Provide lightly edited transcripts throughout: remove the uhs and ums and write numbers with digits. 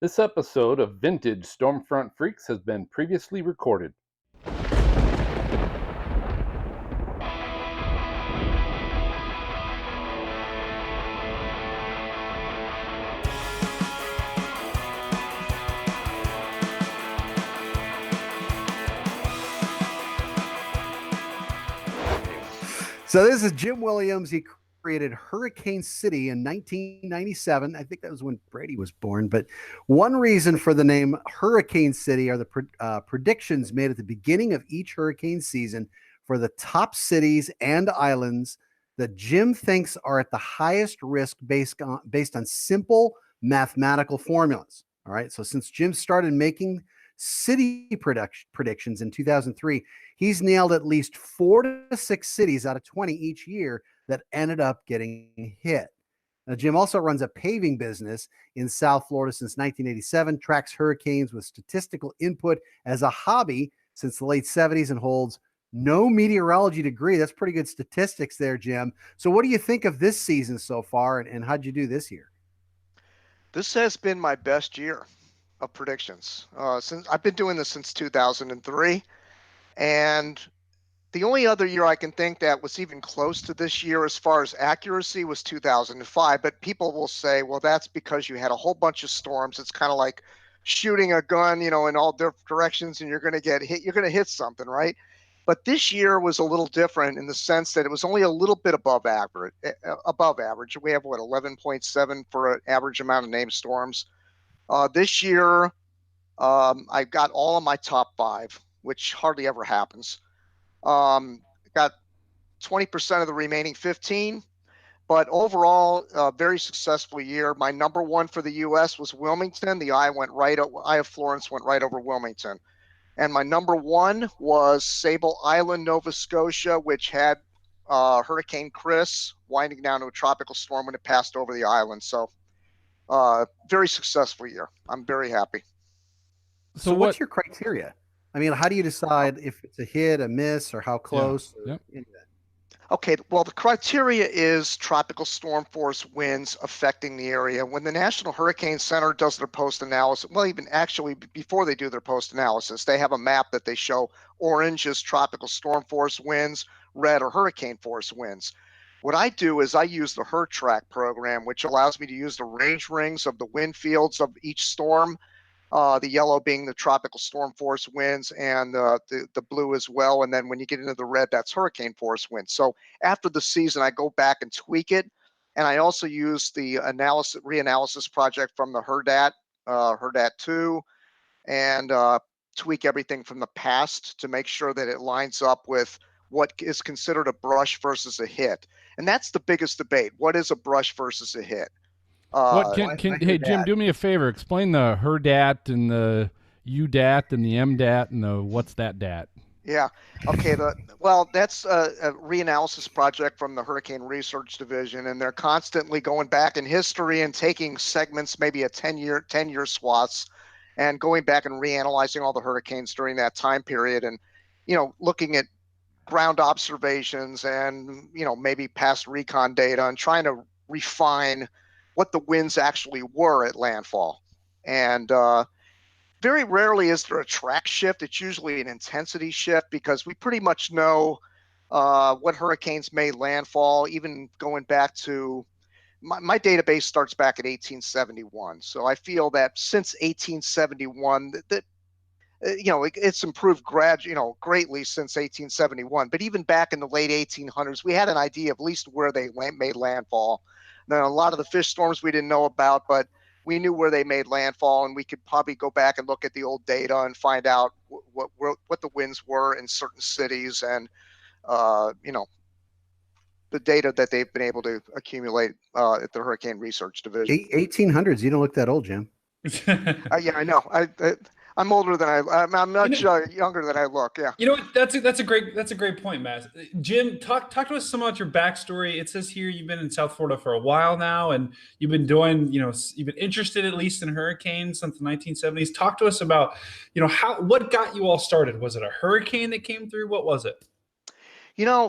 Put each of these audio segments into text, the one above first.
This episode of Vintage Stormfront Freaks has been previously recorded. So this is Jim Williams. He created Hurricane City in 1997. I think that was when Brady was born. But one reason for the name Hurricane City are the predictions made at the beginning of each hurricane season for the top cities and islands that Jim thinks are at the highest risk based on simple mathematical formulas. All right. So since Jim started making city predictions in 2003, he's nailed at least 4 to 6 cities out of 20 each year that ended up getting hit. Now, Jim also runs a paving business in South Florida since 1987, tracks hurricanes with statistical input as a hobby since the late 70s, and holds no meteorology degree. That's pretty good statistics there, Jim. So what do you think of this season so far, and how'd you do this year? This has been my best year of predictions. Since I've been doing this since 2003, and the only other year I can think that was even close to this year as far as accuracy was 2005. But people will say, well, that's because you had a whole bunch of storms. It's kind of like shooting a gun, in all different directions, and you're going to get hit. You're going to hit something, right? But this year was a little different in the sense that it was only a little bit above average. We have 11.7 for an average amount of named storms. This year, I got all of my top 5, which hardly ever happens. Got 20% of the remaining 15, but overall, a very successful year. My number 1 for the U.S. was Wilmington. The eye of Florence went right over Wilmington. And my number 1 was Sable Island, Nova Scotia, which had Hurricane Chris winding down to a tropical storm when it passed over the island. So very successful year. I'm very happy. So what's your criteria? I mean, how do you decide if it's a hit, a miss, or how close? Yeah. Okay, well, the criteria is tropical storm force winds affecting the area. When the National Hurricane Center does their post-analysis, well, even actually before they do their post-analysis, they have a map that they show. Orange is tropical storm force winds, red are hurricane force winds. What I do is I use the HurTrack program, which allows me to use the range rings of the wind fields of each storm. The yellow being the tropical storm force winds, and the blue as well. And then when you get into the red, that's hurricane force winds. So after the season, I go back and tweak it. And I also use the reanalysis project from the HurDat 2, and tweak everything from the past to make sure that it lines up with what is considered a brush versus a hit. And that's the biggest debate. What is a brush versus a hit? Hey, Jim, do me a favor. Explain the HurDat and the UDAT and the MDAT and the what's that DAT. Yeah. Okay. That's a reanalysis project from the Hurricane Research Division, and they're constantly going back in history and taking segments, maybe a 10-year swaths, and going back and reanalyzing all the hurricanes during that time period, and looking at ground observations and maybe past recon data, and trying to refine what the winds actually were at landfall. And very rarely is there a track shift. It's usually an intensity shift, because we pretty much know what hurricanes made landfall, even going back to my database starts back at 1871. So I feel that since 1871 that it's improved greatly since 1871. But even back in the late 1800s, we had an idea of at least where they made landfall. Now, a lot of the fish storms we didn't know about, but we knew where they made landfall, and we could probably go back and look at the old data and find out what the winds were in certain cities, and the data that they've been able to accumulate at the Hurricane Research Division. 1800s. You don't look that old, Jim. Yeah, I know. I'm older than I'm much younger than I look. Yeah. You know what? That's a great point, Matt. Jim, talk to us some about your backstory. It says here you've been in South Florida for a while now, and you've been doing, you've been interested at least in hurricanes since the 1970s. Talk to us about, what got you all started. Was it a hurricane that came through? What was it?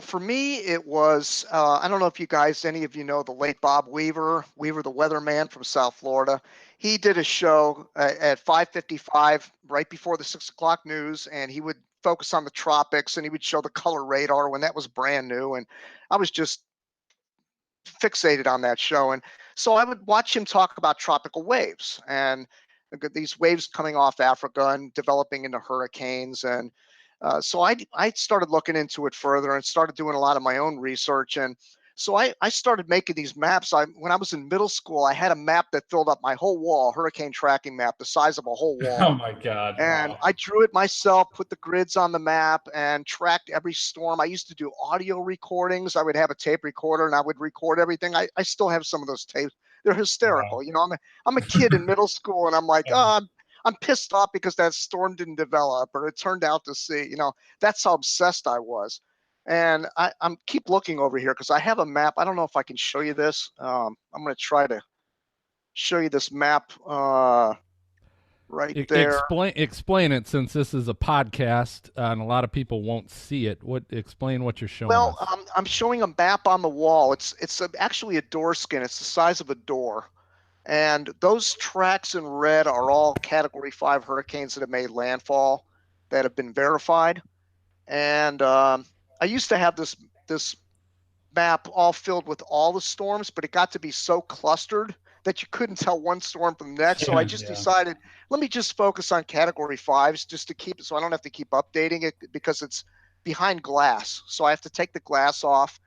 For me, it was, I don't know if any of you know the late Bob Weaver, the weatherman from South Florida. he did a show at 5:55 right before the 6 o'clock news, and he would focus on the tropics, and he would show the color radar when that was brand new. And I was just fixated on that show. And so I would watch him talk about tropical waves and these waves coming off Africa and developing into hurricanes. And so I started looking into it further and started doing a lot of my own research. And so I started making these maps. When I was in middle school, I had a map that filled up my whole wall, hurricane tracking map, the size of a whole wall. Oh my God. And wow. I drew it myself, put the grids on the map, and tracked every storm. I used to do audio recordings. I would have a tape recorder and I would record everything. I still have some of those tapes. They're hysterical. Wow. You know, I'm a kid in middle school, and I'm like, oh, I'm pissed off because that storm didn't develop or it turned out to sea. You know, that's how obsessed I was. And I'm keep looking over here because I have a map. I don't know if I can show you this. I'm going to try to show you this map right there. Explain it, since this is a podcast and a lot of people won't see it. Explain what you're showing Well, us. I'm showing a map on the wall. It's actually a door skin. It's the size of a door. And those tracks in red are all Category 5 hurricanes that have made landfall that have been verified. And I used to have this map all filled with all the storms, but it got to be so clustered that you couldn't tell one storm from the next. So I just decided, let me just focus on Category 5s just to keep it so I don't have to keep updating it, because it's behind glass. So I have to take the glass off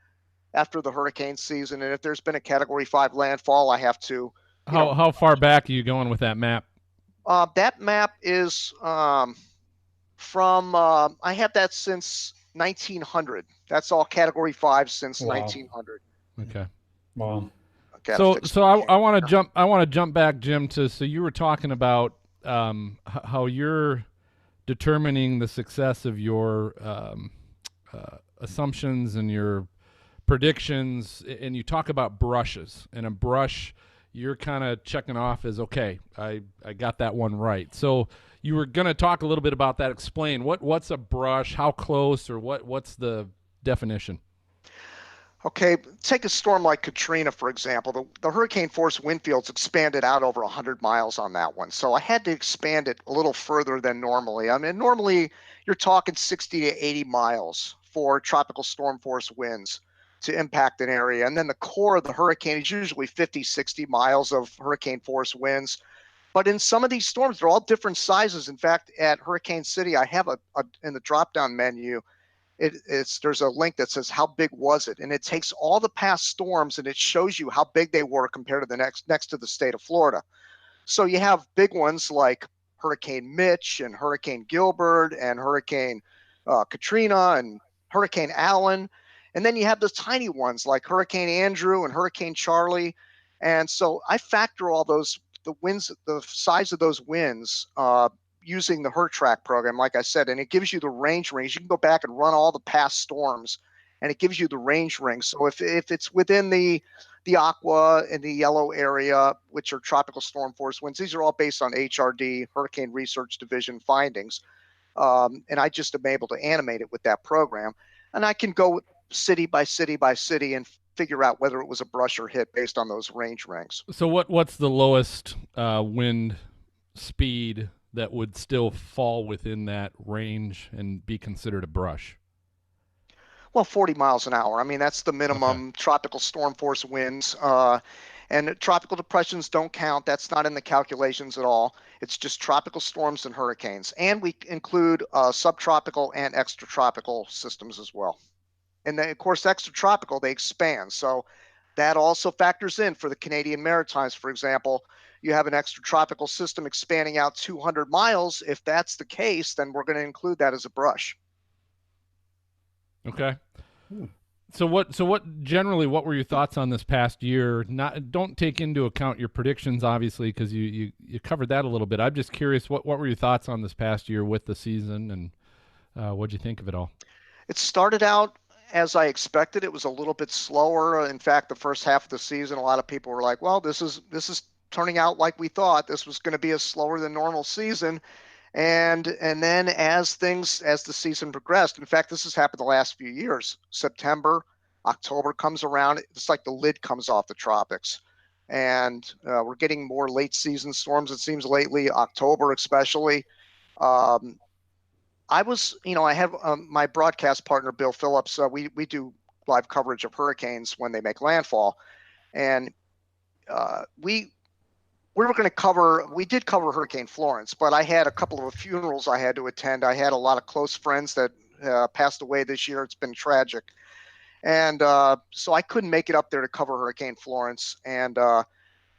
after the hurricane season. And if there's been a Category 5 landfall, I have to. How far back are you going with that map? That map is from, I have that since 1900. That's all Category 5 since 1900. Okay. Wow. So I want to jump back, Jim, so you were talking about how you're determining the success of your assumptions and your predictions, and you talk about brushes, and a brush you're kind of checking off as, okay, I got that one right. So you were going to talk a little bit about that. Explain what's a brush, how close, or what's the definition? Okay, take a storm like Katrina, for example. The hurricane force wind fields expanded out over 100 miles on that one. So I had to expand it a little further than normally. I mean, normally you're talking 60 to 80 miles for tropical storm force winds to impact an area. And then the core of the hurricane is usually 50, 60 miles of hurricane force winds. But in some of these storms, they're all different sizes. In fact, at Hurricane City, I have in the drop-down menu, there's a link that says how big was it, and it takes all the past storms and it shows you how big they were compared to the next to the state of Florida. So you have big ones like Hurricane Mitch and Hurricane Gilbert and Hurricane Katrina and Hurricane Allen, and then you have the tiny ones like Hurricane Andrew and Hurricane Charlie. And so I factor all those, the winds, the size of those winds, using the HurTrack program, like I said, and it gives you the range rings. You can go back and run all the past storms, and it gives you the range rings. So if it's within the aqua and the yellow area, which are tropical storm force winds, these are all based on HRD, Hurricane Research Division findings. And I just am able to animate it with that program. And I can go city by city by city and figure out whether it was a brush or hit based on those range rings. So what's the lowest wind speed that would still fall within that range and be considered a brush? Well, 40 miles an hour. I mean, that's the minimum. Okay. Tropical storm force winds. And tropical depressions don't count. That's not in the calculations at all. It's just tropical storms and hurricanes. And we include subtropical and extratropical systems as well. And then, of course, extratropical, they expand. So that also factors in for the Canadian Maritimes, for example. You have an extratropical system expanding out 200 miles. If that's the case, then we're going to include that as a brush. Okay. So what generally, what were your thoughts on this past year? Don't take into account your predictions, obviously, because you covered that a little bit. I'm just curious, what were your thoughts on this past year with the season, and what'd you think of it all? It started out as I expected. It was a little bit slower. In fact, the first half of the season, a lot of people were like, well, this is turning out like we thought. This was going to be a slower than normal season. And then as the season progressed, in fact, this has happened the last few years. September, October comes around. It's like the lid comes off the tropics. and we're getting more late season storms, it seems, lately, October especially. Um, I was, I have my broadcast partner, Bill Phillips. We do live coverage of hurricanes when they make landfall. And we were going to we did cover Hurricane Florence, but I had a couple of funerals I had to attend. I had a lot of close friends that passed away this year. It's been tragic. And so I couldn't make it up there to cover Hurricane Florence. And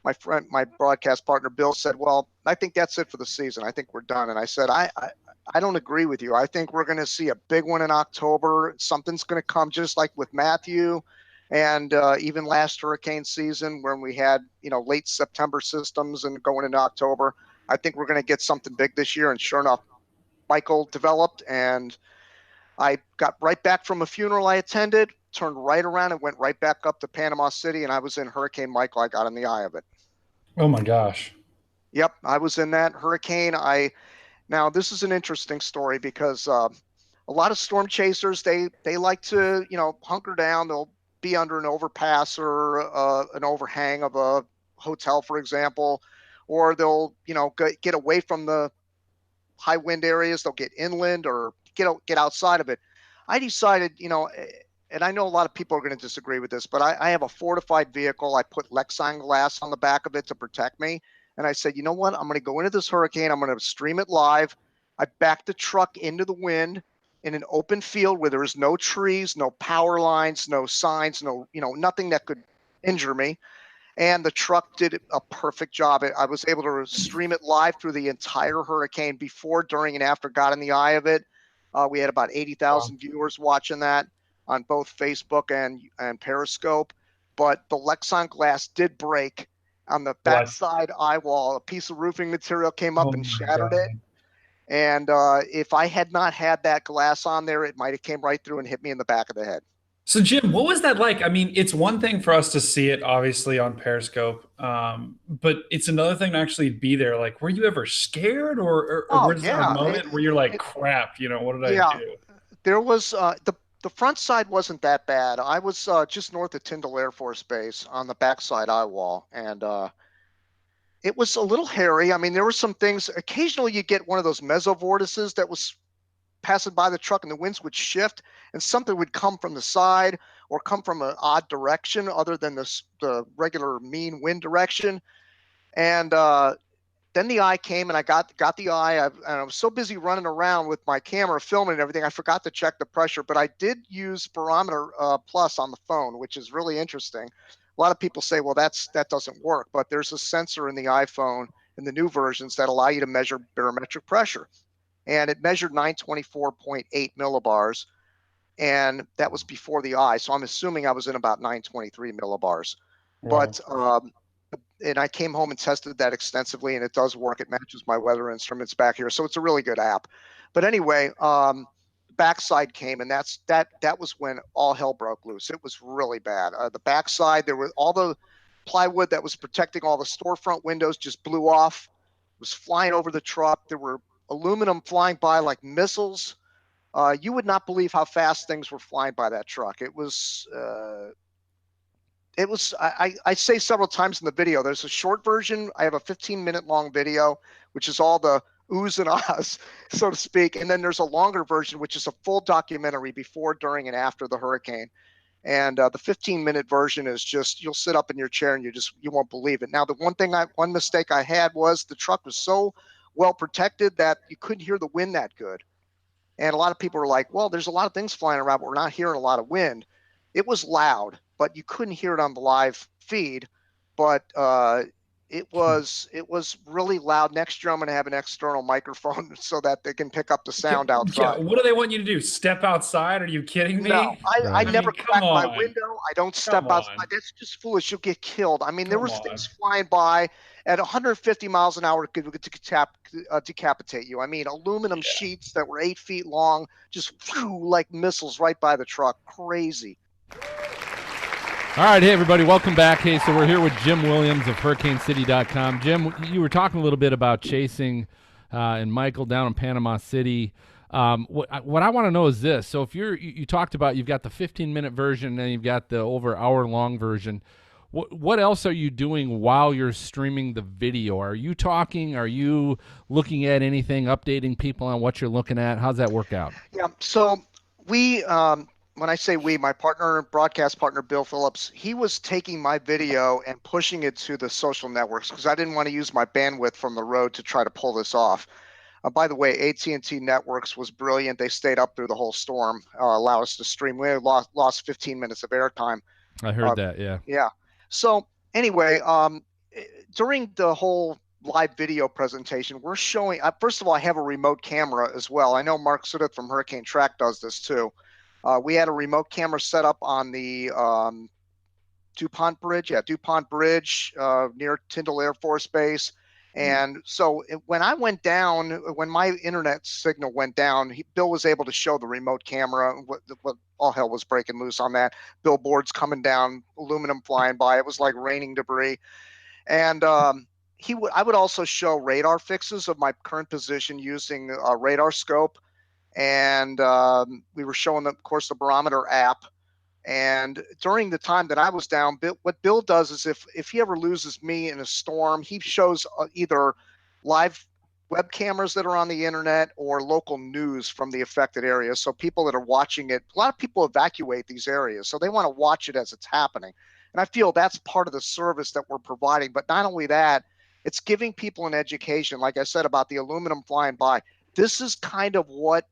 my broadcast partner, Bill, said, well, I think that's it for the season. I think we're done. And I said, I don't agree with you. I think we're going to see a big one in October. Something's going to come, just like with Matthew and even last hurricane season when we had, late September systems and going into October. I think we're going to get something big this year. And sure enough, Michael developed, and I got right back from a funeral I attended, turned right around and went right back up to Panama City, and I was in Hurricane Michael. I got in the eye of it. Oh my gosh. Yep, I was in that hurricane. Now this is an interesting story because a lot of storm chasers, they like to, hunker down. They'll be under an overpass or an overhang of a hotel, for example, or they'll, get away from the high wind areas. They'll get inland or get outside of it. I decided, and I know a lot of people are going to disagree with this, but I have a fortified vehicle. I put Lexan glass on the back of it to protect me. And I said, you know what? I'm going to go into this hurricane. I'm going to stream it live. I backed the truck into the wind in an open field where there was no trees, no power lines, no signs, no, nothing that could injure me. And the truck did a perfect job. I was able to stream it live through the entire hurricane before, during, and after got in the eye of it. We had about 80,000 viewers watching that on both Facebook and Periscope. But the Lexan glass did break on the backside eye wall. A piece of roofing material came up and shattered it. And if I had not had that glass on there, it might have came right through and hit me in the back of the head. So Jim, what was that like? I mean, it's one thing for us to see it obviously on Periscope, but it's another thing to actually be there. Like, were you ever scared, or was there a moment where you're like, crap, what did I do? There was the front side wasn't that bad. I was just north of Tyndall Air Force Base on the backside eye wall, and it was a little hairy. I mean, there were some things. Occasionally, you get one of those mesovortices that was passing by the truck, and the winds would shift, and something would come from the side or come from an odd direction other than the regular mean wind direction. And then the eye came, and I got the eye. And I was so busy running around with my camera filming and everything, I forgot to check the pressure. But I did use Barometer Plus on the phone, which is really interesting. A lot of people say, well, that doesn't work. But there's a sensor in the iPhone in the new versions that allow you to measure barometric pressure. And it measured 924.8 millibars. And that was before the eye. So I'm assuming I was in about 923 millibars. Wow. But and I came home and tested that extensively, and it does work. It matches my weather instruments back here. So it's a really good app. But anyway, backside came, and that was when all hell broke loose. It was really bad. The backside, there were all the plywood that was protecting all the storefront windows just blew off. It was flying over the truck. There were aluminum flying by like missiles. You would not believe how fast things were flying by that truck. It was I say several times in the video, there's a short version. I have a 15-minute long video, which is all the oohs and ahs, so to speak. And then there's a longer version, which is a full documentary before, during, and after the hurricane. And the 15-minute version is just, you'll sit up in your chair and you won't believe it. Now, the one mistake I had was the truck was so well protected that you couldn't hear the wind that good. And a lot of people were like, well, there's a lot of things flying around, but we're not hearing a lot of wind. It was loud, but you couldn't hear it on the live feed. But it was really loud. Next year, I'm going to have an external microphone so that they can pick up the sound outside. Yeah, what do they want you to do? Step outside? Are you kidding me? No, I never crack my window. I don't step outside. That's just foolish. You'll get killed. I mean, there was things flying by at 150 miles an hour to decapitate you. I mean, aluminum sheets that were 8 feet long just flew like missiles right by the truck. Crazy. All right, hey, everybody, welcome back. Hey, so we're here with Jim Williams of HurricaneCity.com. Jim, you were talking a little bit about chasing and Michael down in Panama City. What I want to know is this. So if you talked about you've got the 15-minute version and then you've got the over hour-long version. What else are you doing while you're streaming the video? Are you talking? Are you looking at anything, updating people on what you're looking at? How's that work out? Yeah. So we, when I say we, my partner, broadcast partner, Bill Phillips, he was taking my video and pushing it to the social networks because I didn't want to use my bandwidth from the road to try to pull this off. By the way, AT&T Networks was brilliant. They stayed up through the whole storm, allowed us to stream. We lost 15 minutes of airtime. I heard that. Yeah. Yeah. So anyway, during the whole live video presentation, we're showing, first of all, I have a remote camera as well. I know Mark Sudduth from Hurricane Track does this too. We had a remote camera set up on the DuPont Bridge, near Tyndall Air Force Base. And so when I went down, when my internet signal went down, Bill was able to show the remote camera. What all hell was breaking loose on that. Billboards coming down, aluminum flying by. It was like raining debris. And I would also show radar fixes of my current position using a radar scope. And we were showing, of course, the barometer app. And during the time that I was down, what Bill does is if he ever loses me in a storm, he shows either live web cameras that are on the internet or local news from the affected areas. So people that are watching it, a lot of people evacuate these areas, so they want to watch it as it's happening. And I feel that's part of the service that we're providing. But not only that, it's giving people an education, like I said, about the aluminum flying by. This is kind of what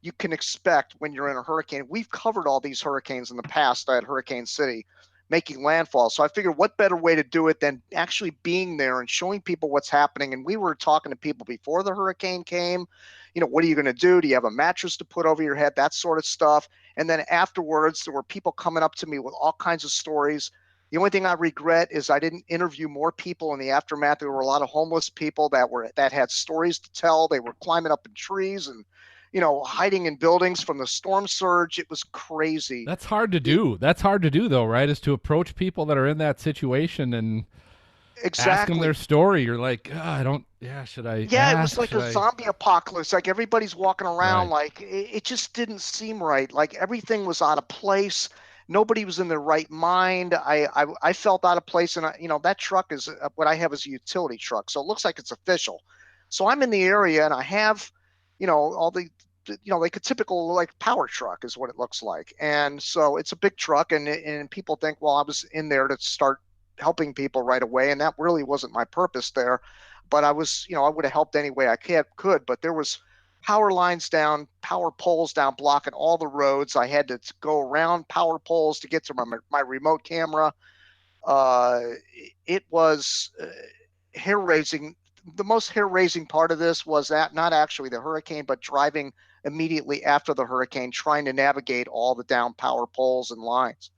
you can expect when you're in a hurricane. We've covered all these hurricanes in the past at Hurricane City, making landfall. So I figured what better way to do it than actually being there and showing people what's happening. And we were talking to people before the hurricane came, what are you going to do? Do you have a mattress to put over your head? That sort of stuff. And then afterwards, there were people coming up to me with all kinds of stories. The only thing I regret is I didn't interview more people in the aftermath. There were a lot of homeless people that had stories to tell. They were climbing up in trees and hiding in buildings from the storm surge. It was crazy. That's hard to do. That's hard to do, though, right? Is to approach people that are in that situation and ask them their story. You're like, should I? Yeah, it was like a zombie apocalypse. Like everybody's walking around, like it just didn't seem right. Like everything was out of place. Nobody was in their right mind. I felt out of place, and that truck is what I have is a utility truck, so it looks like it's official. So I'm in the area, and I have, all the like a typical like power truck is what it looks like. And so it's a big truck, and people think, well, I was in there to start helping people right away, and that really wasn't my purpose there. But I was, I would have helped any way I could, but there was power lines down, power poles down, blocking all the roads. I had to go around power poles to get to my remote camera. It was hair-raising. The most hair-raising part of this was that not actually the hurricane, but driving immediately after the hurricane, trying to navigate all the down power poles and lines.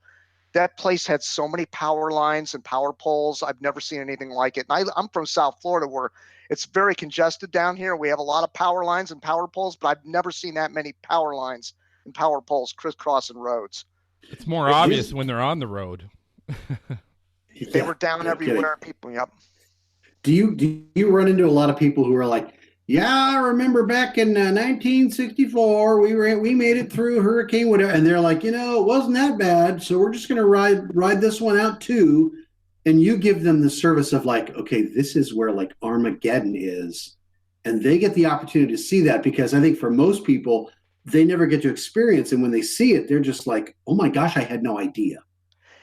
That place had so many power lines and power poles. I've never seen anything like it. And I'm from South Florida, where it's very congested down here. We have a lot of power lines and power poles, but I've never seen that many power lines and power poles crisscrossing roads. It's more obvious when they're on the road. They were down everywhere. People, yep. Do you run into a lot of people who are like, yeah, I remember back in 1964, we made it through hurricane whatever, and they're like, it wasn't that bad, so we're just gonna ride this one out too, and you give them the service of like, okay, this is where like Armageddon is, and they get the opportunity to see that, because I think for most people they never get to experience, and when they see it, they're just like, oh my gosh, I had no idea.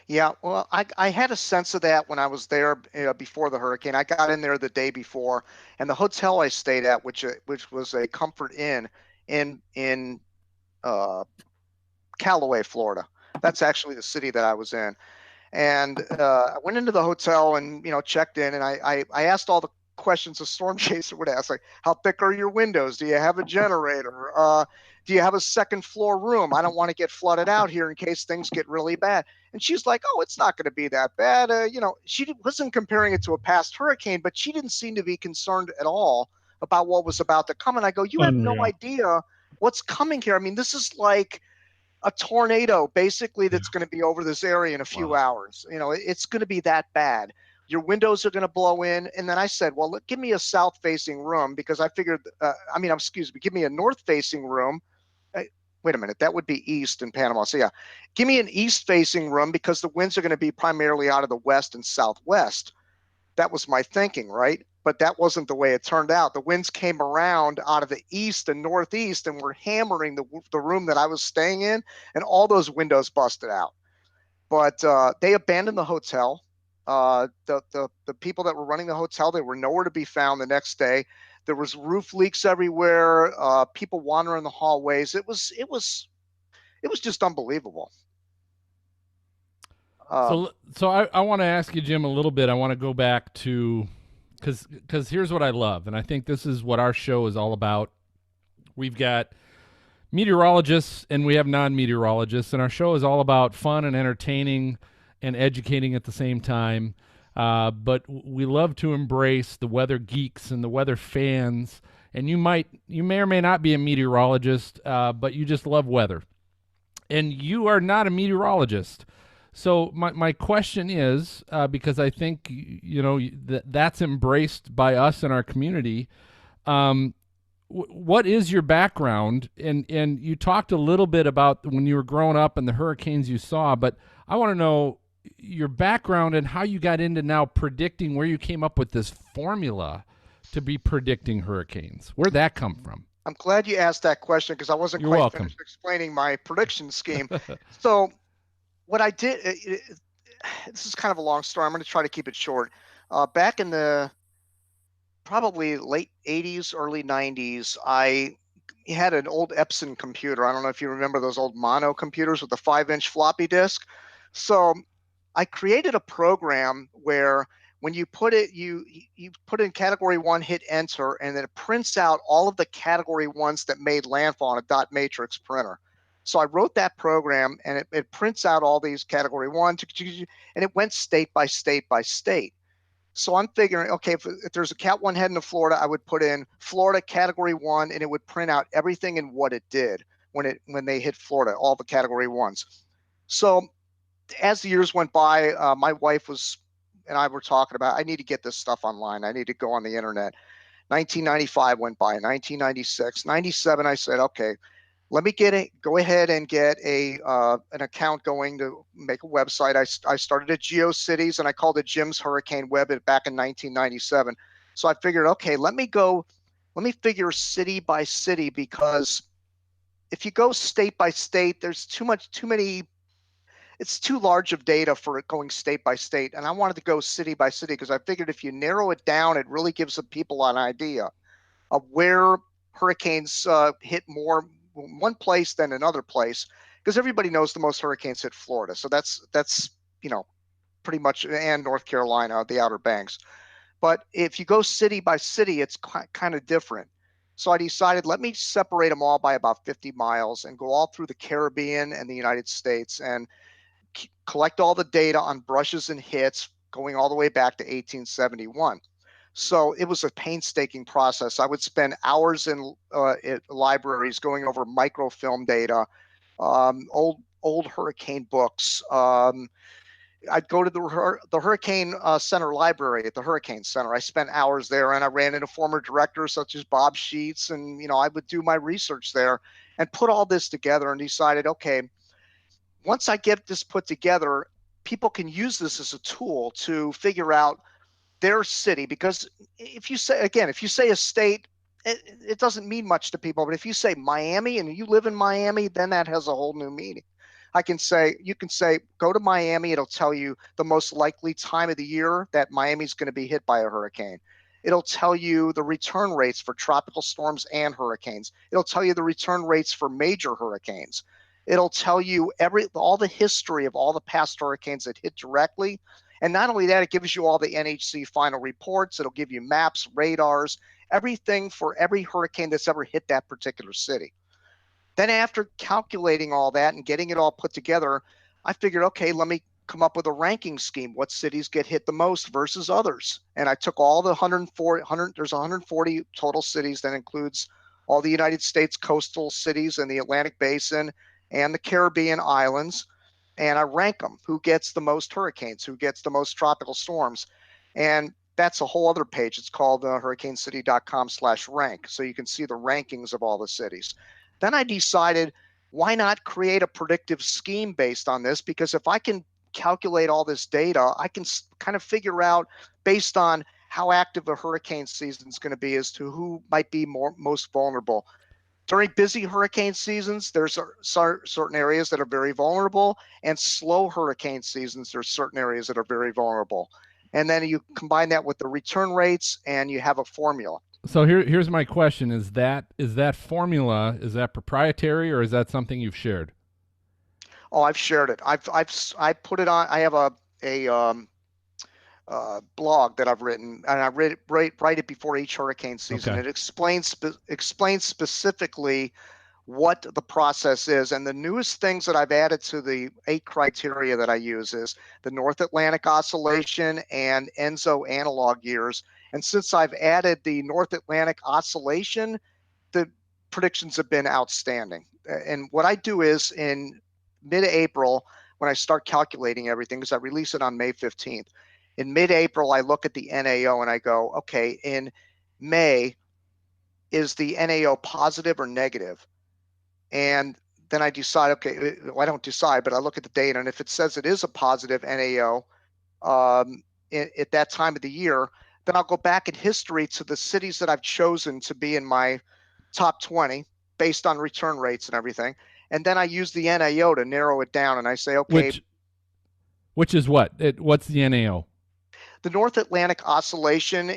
Yeah, well, I had a sense of that when I was there before the hurricane. I got in there the day before, and the hotel I stayed at, which was a Comfort Inn in Callaway, Florida. That's actually the city that I was in. And I went into the hotel and checked in, and I asked all the questions a storm chaser would ask, like, how thick are your windows? Do you have a generator? Do you have a second floor room? I don't want to get flooded out here in case things get really bad. And she's like, oh, it's not going to be that bad. She wasn't comparing it to a past hurricane, but she didn't seem to be concerned at all about what was about to come. And I go, you have no idea what's coming here. I mean, this is like a tornado basically that's going to be over this area in a few hours. It's going to be that bad. Your windows are going to blow in. And then I said, well, give me a south facing room, because I figured, give me a north facing room. wait a minute, that would be east in Panama. So yeah, give me an east facing room because the winds are going to be primarily out of the west and southwest. That was my thinking, right? But that wasn't the way it turned out. The winds came around out of the east and northeast and were hammering the room that I was staying in, and all those windows busted out. But they abandoned the hotel. The people that were running the hotel, they were nowhere to be found the next day. There was roof leaks everywhere. People wandering the hallways. It was just unbelievable. So I want to ask you, Jim, a little bit. I want to go back to because here's what I love, and I think this is what our show is all about. We've got meteorologists and we have non-meteorologists, and our show is all about fun and entertaining and educating at the same time. But we love to embrace the weather geeks and the weather fans. And you may or may not be a meteorologist, but you just love weather. And you are not a meteorologist. So my question is, because I think that's embraced by us in our community. What is your background? And you talked a little bit about when you were growing up and the hurricanes you saw, but I want to know your background and how you got into now predicting, where you came up with this formula to be predicting hurricanes. Where'd that come from? I'm glad you asked that question because I wasn't You're quite welcome. finished explaining my prediction scheme. So what I did, this is kind of a long story. I'm going to try to keep it short. Back in the probably late 80s, early 90s, I had an old Epson computer. I don't know if you remember those old mono computers with the 5-inch floppy disk. So I created a program where when you put it, you put in category 1, hit enter, and then it prints out all of the category 1s that made landfall on a dot matrix printer. So I wrote that program, and it prints out all these category 1, and it went state by state by state. So I'm figuring, okay, if there's a Cat 1 heading to Florida, I would put in Florida category 1, and it would print out everything and what it did when they hit Florida, all the category 1s. So as the years went by, my wife and I were talking about, I need to get this stuff online. I need to go on the internet. 1995 went by, 1996, 97. I said, okay, let me go ahead and get an account going to make a website. I started at GeoCities and I called it Jim's Hurricane Web back in 1997. So I figured, okay, let me figure city by city, because if you go state by state, there's too many. It's too large of data for it going state by state. And I wanted to go city by city because I figured if you narrow it down, it really gives the people an idea of where hurricanes hit more one place than another place, because everybody knows the most hurricanes hit Florida. So that's pretty much, and North Carolina, the Outer Banks. But if you go city by city, it's kind of different. So I decided, let me separate them all by about 50 miles and go all through the Caribbean and the United States and collect all the data on brushes and hits going all the way back to 1871. So it was a painstaking process. I would spend hours in libraries going over microfilm data, old hurricane books. I'd go to the Hurricane Center library at the Hurricane Center. I spent hours there, and I ran into former directors such as Bob Sheets, and I would do my research there and put all this together and decided, okay, once I get this put together, people can use this as a tool to figure out their city. Because if you say a state, it doesn't mean much to people. But if you say Miami and you live in Miami, then that has a whole new meaning. You can say, go to Miami. It'll tell you the most likely time of the year that Miami's going to be hit by a hurricane. It'll tell you the return rates for tropical storms and hurricanes. It'll tell you the return rates for major hurricanes. It'll tell you all the history of all the past hurricanes that hit directly. And not only that, it gives you all the NHC final reports. It'll give you maps, radars, everything for every hurricane that's ever hit that particular city. Then after calculating all that and getting it all put together, I figured, okay, let me come up with a ranking scheme. What cities get hit the most versus others? And I took all the 140, there's 140 total cities. That includes all the United States coastal cities and the Atlantic Basin and the Caribbean islands. And I rank them. Who gets the most hurricanes? Who gets the most tropical storms? And that's a whole other page. It's called hurricanecity.com/rank. So you can see the rankings of all the cities. Then I decided, why not create a predictive scheme based on this? Because if I can calculate all this data, I can kind of figure out based on how active a hurricane season is going to be as to who might be most vulnerable. During busy hurricane seasons, there's certain areas that are very vulnerable, and slow hurricane seasons, there's certain areas that are very vulnerable. And then you combine that with the return rates, and you have a formula. So here's my question: Is that formula, is that proprietary, or is that something you've shared? Oh, I've shared it. I put it on. I have a blog that I've written, and I write it before each hurricane season. Okay. It explains specifically what the process is. And the newest things that I've added to the 8 criteria that I use is the North Atlantic Oscillation and ENSO analog years. And since I've added the North Atlantic Oscillation, the predictions have been outstanding. And what I do is in mid-April, when I start calculating everything, because I release it on May 15th, in mid-April, I look at the NAO and I go, okay, in May, is the NAO positive or negative? And then I decide, okay, well, I don't decide, but I look at the data, and if it says it is a positive NAO at that time of the year, then I'll go back in history to the cities that I've chosen to be in my top 20 based on return rates and everything. And then I use the NAO to narrow it down, and I say, okay. Which is what? What's the NAO? The North Atlantic Oscillation, when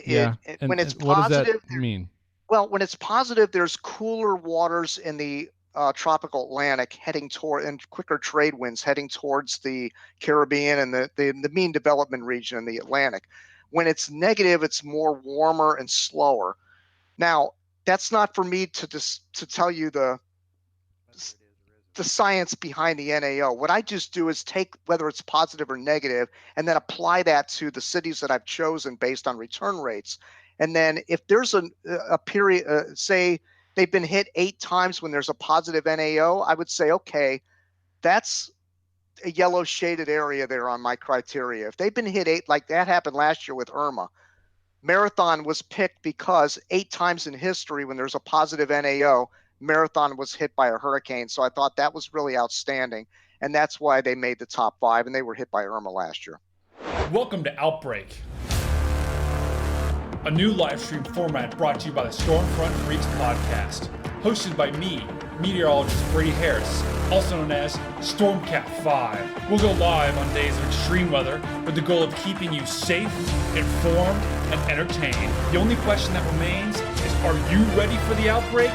it's positive, what does that mean? Well, when it's positive, there's cooler waters in the tropical Atlantic heading toward, and quicker trade winds heading towards the Caribbean and the mean development region in the Atlantic. When it's negative, it's more warmer and slower. Now, that's not for me to tell you the science behind the NAO. What I just do is take whether it's positive or negative and then apply that to the cities that I've chosen based on return rates. And then if there's a period, say they've been hit 8 times when there's a positive NAO, I would say, okay, that's a yellow shaded area there on my criteria. If they've been hit 8, like that happened last year with Irma, Marathon was picked because 8 times in history when there's a positive NAO, Marathon was hit by a hurricane. So I thought that was really outstanding. And that's why they made the top 5, and they were hit by Irma last year. Welcome to Outbreak, a new live stream format brought to you by the Stormfront Freaks podcast, hosted by me, meteorologist Brady Harris, also known as Stormcat 5. We'll go live on days of extreme weather with the goal of keeping you safe, informed, and entertained. The only question that remains is, are you ready for the outbreak?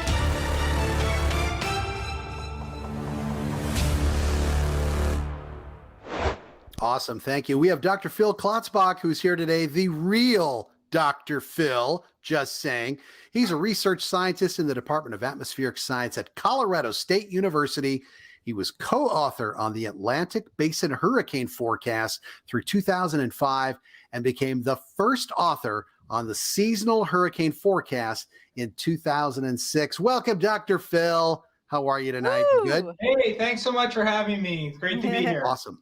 Awesome. Thank you. We have Dr. Phil Klotzbach, who's here today, the real Dr. Phil, just saying. He's a research scientist in the Department of Atmospheric Science at Colorado State University. He was co-author on the Atlantic Basin Hurricane Forecast through 2005 and became the first author on the Seasonal Hurricane Forecast in 2006. Welcome, Dr. Phil. How are you tonight? Woo! Good? Hey, thanks so much for having me. It's great to be here. Awesome.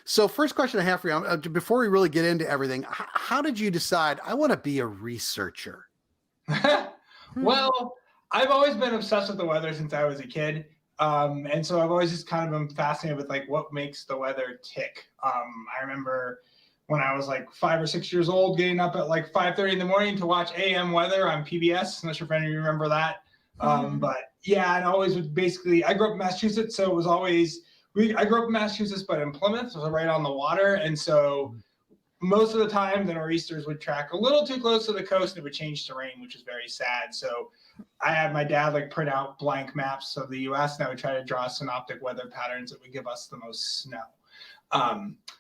So first question I have for you, before we really get into everything, how did you decide, I want to be a researcher? Well, I've always been obsessed with the weather since I was a kid. And so I've always just kind of been fascinated with like what makes the weather tick. I remember when I was like 5 or 6 years old, getting up at like 5:30 in the morning to watch AM weather on PBS. I'm not sure if any of you remember that. But yeah, and always would basically, I grew up in Massachusetts, so it was always, I grew up in Massachusetts, but in Plymouth, so right on the water. And so most of the time the nor'easters would track a little too close to the coast and it would change to rain, which is very sad. So I had my dad like print out blank maps of the US and I would try to draw synoptic weather patterns that would give us the most snow.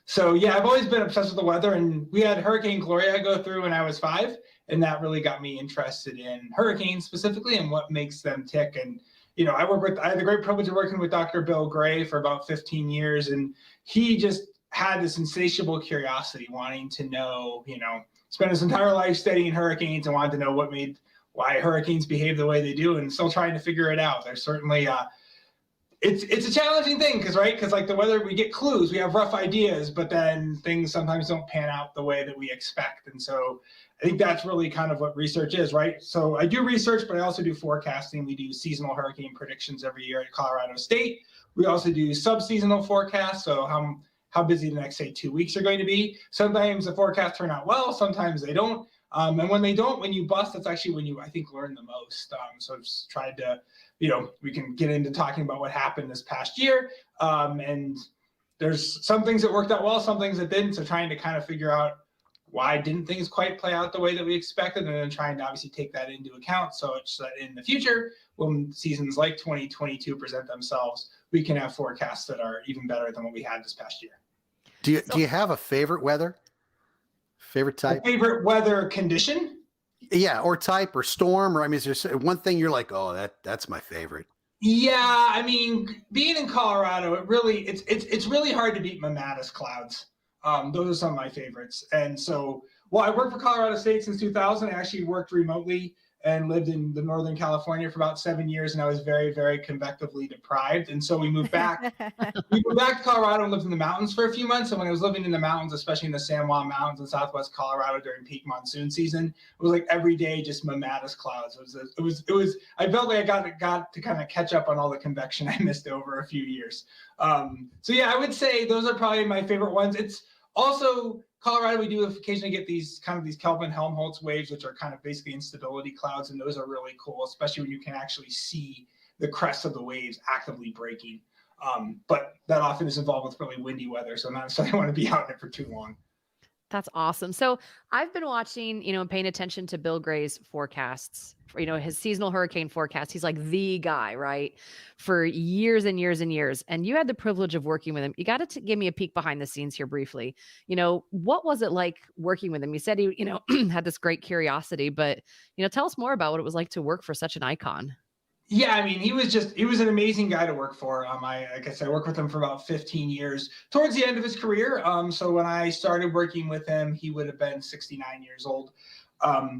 So yeah, I've always been obsessed with the weather, and we had Hurricane Gloria go through when I was 5, and that really got me interested in hurricanes specifically and what makes them tick. And you know, I had the great privilege of working with Dr. Bill Gray for about 15 years, and he just had this insatiable curiosity, wanting to know, you know, spent his entire life studying hurricanes and wanted to know why hurricanes behave the way they do, and still trying to figure it out. There's certainly it's a challenging thing because like the weather, we get clues, we have rough ideas, but then things sometimes don't pan out the way that we expect. And so I think that's really kind of what research is, right? So I do research, but I also do forecasting. We do seasonal hurricane predictions every year at Colorado State. We also do sub-seasonal forecasts, so how busy the next, say, 2 weeks are going to be. Sometimes the forecasts turn out well, sometimes they don't. And when they don't, when you bust, that's actually when you, I think, learn the most. So I've just tried to, we can get into talking about what happened this past year. And there's some things that worked out well, some things that didn't. So trying to kind of figure out why didn't things quite play out the way that we expected, and then trying to obviously take that into account so that in the future, when seasons like 2022 present themselves, we can have forecasts that are even better than what we had this past year. Do you have a favorite weather? Favorite type? A favorite weather condition? Yeah, or type or storm, or I mean, is there one thing you're like, oh, that's my favorite? Yeah, I mean, being in Colorado, it's really hard to beat mammatus clouds. Those are some of my favorites. And so, I worked for Colorado State since 2000. I actually worked remotely and lived in the Northern California for about 7 years, and I was very, very convectively deprived. And so we moved back. We moved back to Colorado and lived in the mountains for a few months. And when I was living in the mountains, especially in the San Juan Mountains in Southwest Colorado during peak monsoon season, it was like every day just mammatus clouds. It was. I felt like I got to kind of catch up on all the convection I missed over a few years. So yeah, I would say those are probably my favorite ones. It's also Colorado, we do occasionally get these Kelvin-Helmholtz waves, which are kind of basically instability clouds, and those are really cool, especially when you can actually see the crest of the waves actively breaking. But that often is involved with really windy weather, so not necessarily want to be out in it for too long. That's awesome. So I've been watching, and paying attention to Bill Gray's forecasts, his seasonal hurricane forecast. He's like the guy, right? For years and years and years. And you had the privilege of working with him. You got to give me a peek behind the scenes here briefly. What was it like working with him? You said he, had this great curiosity, but, tell us more about what it was like to work for such an icon. Yeah, I mean, he was an amazing guy to work for. Like I said, I worked with him for about 15 years towards the end of his career. So when I started working with him, he would have been 69 years old.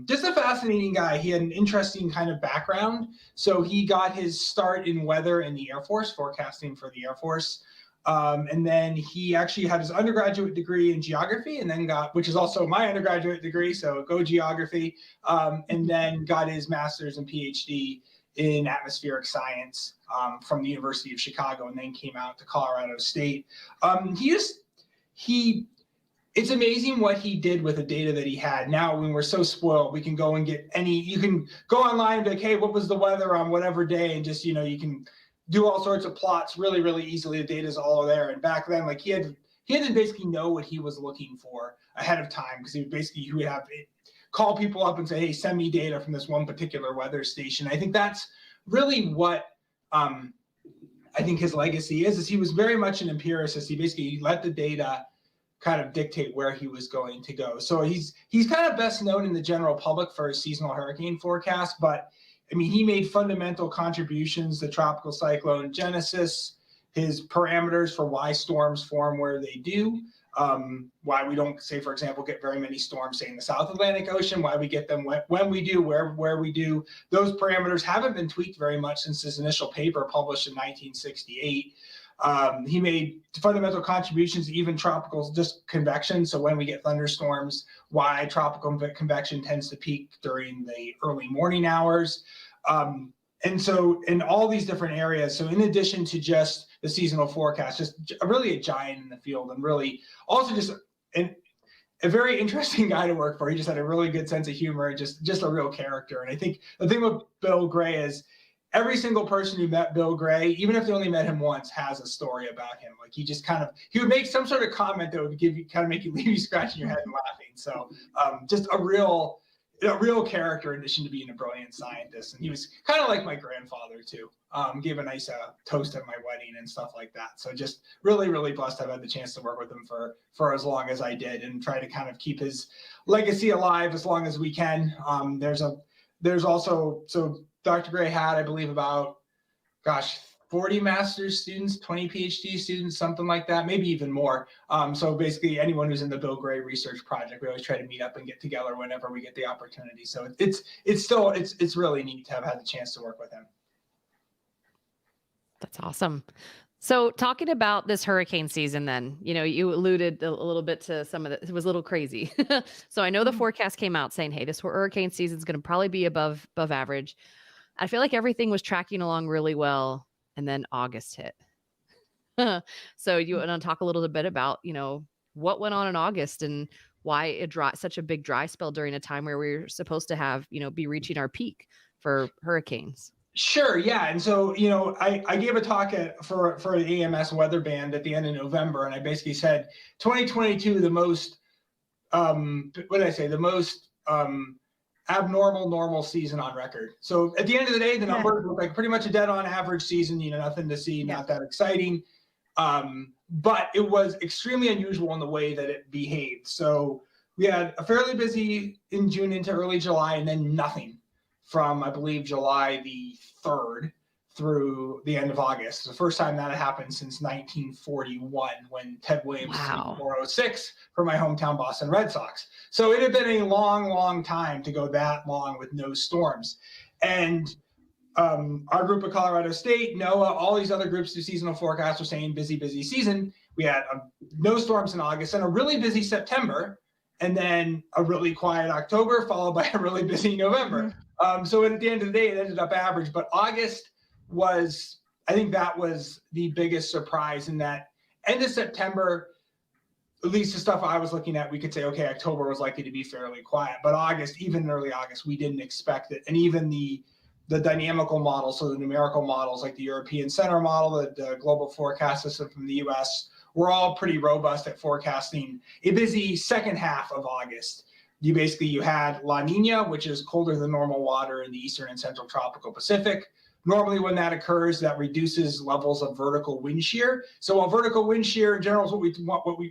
Just a fascinating guy. He had an interesting kind of background. So he got his start in weather in the Air Force, forecasting for the Air Force. And then he actually had his undergraduate degree in geography, and then which is also my undergraduate degree, so go geography, and then got his master's and PhD in atmospheric science from the University of Chicago, and then came out to Colorado State. It's amazing what he did with the data that he had. Now, when we're so spoiled, we can go and you can go online and be like, hey, what was the weather on whatever day? And just, you can do all sorts of plots really, really easily. The data's all there. And back then, like he had to basically know what he was looking for ahead of time, because he would have call people up and say, hey, send me data from this one particular weather station. I think that's really what I think his legacy is he was very much an empiricist. He basically let the data kind of dictate where he was going to go. So he's kind of best known in the general public for his seasonal hurricane forecast, but I mean, he made fundamental contributions to tropical cyclone genesis, his parameters for why storms form where they do, why we don't, say, for example, get very many storms, say, in the South Atlantic Ocean, why we get them when we do, where we do. Those parameters haven't been tweaked very much since his initial paper published in 1968. He made fundamental contributions to even tropical just convection. So when we get thunderstorms, why tropical convection tends to peak during the early morning hours. And so in all these different areas, so in addition to just the seasonal forecast, just really a giant in the field, and really also just a very interesting guy to work for. He just had a really good sense of humor and just a real character. And I think the thing with Bill Gray is every single person who met Bill Gray, even if they only met him once, has a story about him. Like he would make some sort of comment that would make you leave you scratching your head and laughing. So just a real character in addition to being a brilliant scientist. And he was kind of like my grandfather too. Gave a nice toast at my wedding and stuff like that. So just really, really blessed to have had the chance to work with him for as long as I did, and try to kind of keep his legacy alive as long as we can. There's also, so Dr. Gray had, I believe, about, 40 master's students, 20 PhD students, something like that, maybe even more. So basically anyone who's in the Bill Gray Research Project, we always try to meet up and get together whenever we get the opportunity. So it's really neat to have had the chance to work with him. That's awesome. So talking about this hurricane season, then, you alluded a little bit to some of it was a little crazy. So I know the forecast came out saying, hey, this hurricane season is going to probably be above average. I feel like everything was tracking along really well. And then August hit. So you want to talk a little bit about, what went on in August and why such a big dry spell during a time where we're supposed to have, be reaching our peak for hurricanes. Sure, yeah. And so, I gave a talk for the AMS weather band at the end of November, and I basically said 2022, the most, what did I say? The most abnormal normal season on record. So at the end of the day, the numbers look like pretty much a dead on average season, nothing to see, not that exciting. But it was extremely unusual in the way that it behaved. So we had a fairly busy in June into early July, and then nothing from, I believe, July the 3rd through the end of August. It's the first time that had happened since 1941 when Ted Williams hit 406 for my hometown Boston Red Sox. So it had been a long, long time to go that long with no storms. And our group at Colorado State, NOAA, all these other groups do seasonal forecasts were saying busy, busy season. We had no storms in August and a really busy September, and then a really quiet October followed by a really busy November. So at the end of the day, it ended up average. But August was, I think that was the biggest surprise in that end of September, at least the stuff I was looking at, we could say, okay, October was likely to be fairly quiet. But August, even in early August, we didn't expect it. And even the dynamical models, so the numerical models like the European Center model, the global forecast system from the US, were all pretty robust at forecasting a busy second half of August. You had La Nina, which is colder than normal water in the eastern and central tropical Pacific. Normally when that occurs, that reduces levels of vertical wind shear. So while vertical wind shear in general is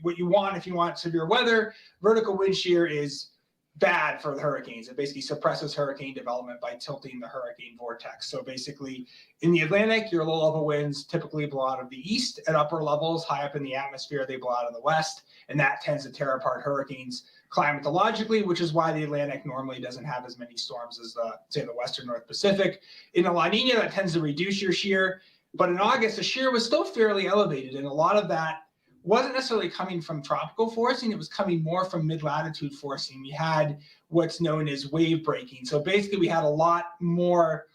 what you want if you want severe weather, vertical wind shear is bad for the hurricanes. It basically suppresses hurricane development by tilting the hurricane vortex. So basically in the Atlantic, your low level winds typically blow out of the east. At upper levels, high up in the atmosphere, they blow out of the west. And that tends to tear apart hurricanes climatologically, which is why the Atlantic normally doesn't have as many storms as the Western North Pacific. In a La Nina, that tends to reduce your shear. But in August, the shear was still fairly elevated. And a lot of that wasn't necessarily coming from tropical forcing. It was coming more from mid-latitude forcing. We had what's known as wave breaking. So basically we had a lot more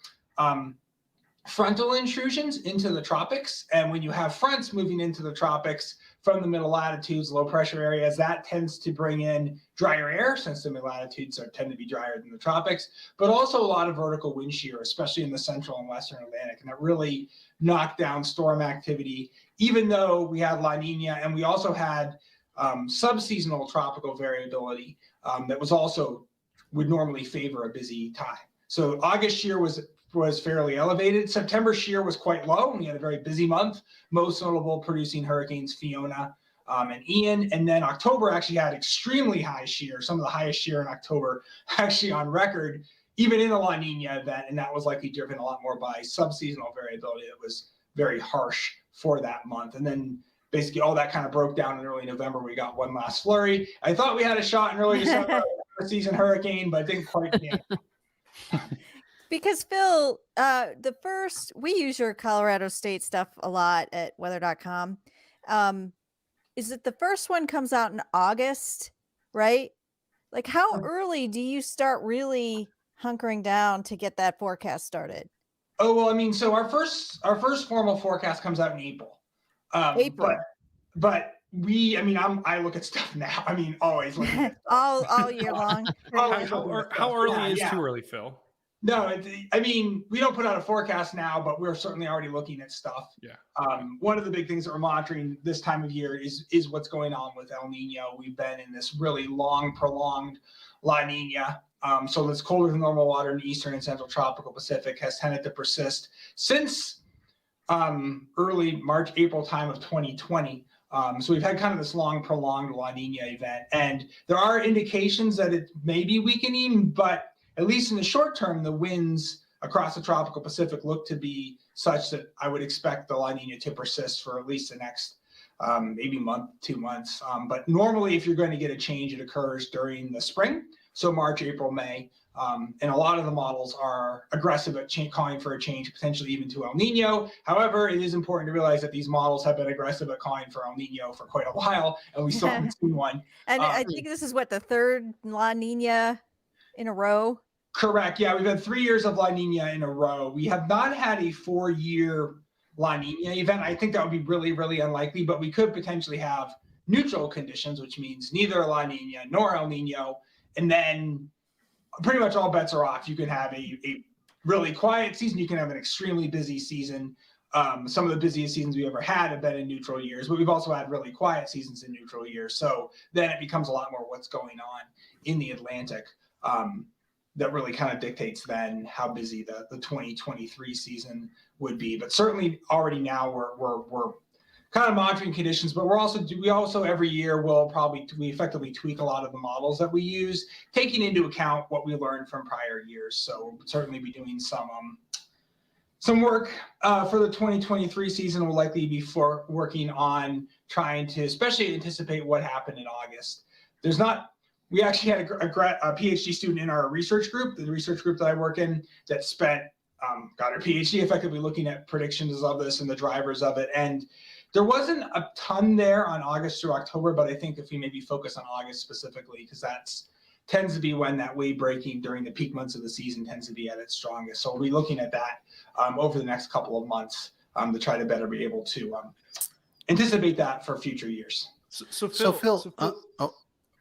frontal intrusions into the tropics. And when you have fronts moving into the tropics from the middle latitudes, low pressure areas, that tends to bring in drier air, since the mid latitudes tend to be drier than the tropics, but also a lot of vertical wind shear, especially in the central and western Atlantic. And that really knocked down storm activity, even though we had La Nina, and we also had subseasonal tropical variability that was also would normally favor a busy time. So August shear was fairly elevated. September shear was quite low, and we had a very busy month, most notable producing hurricanes Fiona and Ian. And then October actually had extremely high shear, some of the highest shear in October actually on record, even in a La Nina event, and that was likely driven a lot more by subseasonal variability that was very harsh for that month. And then basically all that kind of broke down in early November. We got one last flurry. I thought we had a shot in early December, a season hurricane, but didn't quite get it. Because Phil, we use your Colorado State stuff a lot at weather.com. Is it the first one comes out in August, right? Like how early do you start really hunkering down to get that forecast started? Oh, well, I mean, so our first formal forecast comes out in April. April. But I look at stuff now. I mean, always looking at stuff. all year long. How early is too early, Phil? No, we don't put out a forecast now, but we're certainly already looking at stuff. Yeah. One of the big things that we're monitoring this time of year is what's going on with El Nino. We've been in this really long, prolonged La Nina. So this colder than normal water in the eastern and central tropical Pacific has tended to persist since early March, April time of 2020. So we've had kind of this long, prolonged La Nina event. And there are indications that it may be weakening, but at least in the short term, the winds across the tropical Pacific look to be such that I would expect the La Nina to persist for at least the next maybe month, 2 months. But normally, if you're going to get a change, it occurs during the spring. So March, April, May. And a lot of the models are aggressive at calling for a change, potentially even to El Nino. However, it is important to realize that these models have been aggressive at calling for El Nino for quite a while, and we still haven't seen one. And I think this is what, the third La Nina in a row? Correct. Yeah, we've had 3 years of La Nina in a row. We have not had a 4-year La Nina event. I think that would be really, really unlikely, but we could potentially have neutral conditions, which means neither La Nina nor El Nino. And then pretty much all bets are off. You can have a really quiet season. You can have an extremely busy season. Some of the busiest seasons we ever had have been in neutral years, but we've also had really quiet seasons in neutral years. So then it becomes a lot more what's going on in the Atlantic. That really kind of dictates then how busy the 2023 season would be. But certainly already now we're kind of monitoring conditions, but we also every year we effectively tweak a lot of the models that we use, taking into account what we learned from prior years. So we'll certainly be doing some work for the 2023 season. We'll likely be working on trying to especially anticipate what happened in August. We actually had a PhD student in our research group, the research group that I work in, that got her PhD effectively looking at predictions of this and the drivers of it. And there wasn't a ton there on August through October, but I think if we maybe focus on August specifically, because tends to be when that wave breaking during the peak months of the season tends to be at its strongest. So we'll be looking at that over the next couple of months to try to better be able to anticipate that for future years. So Phil, I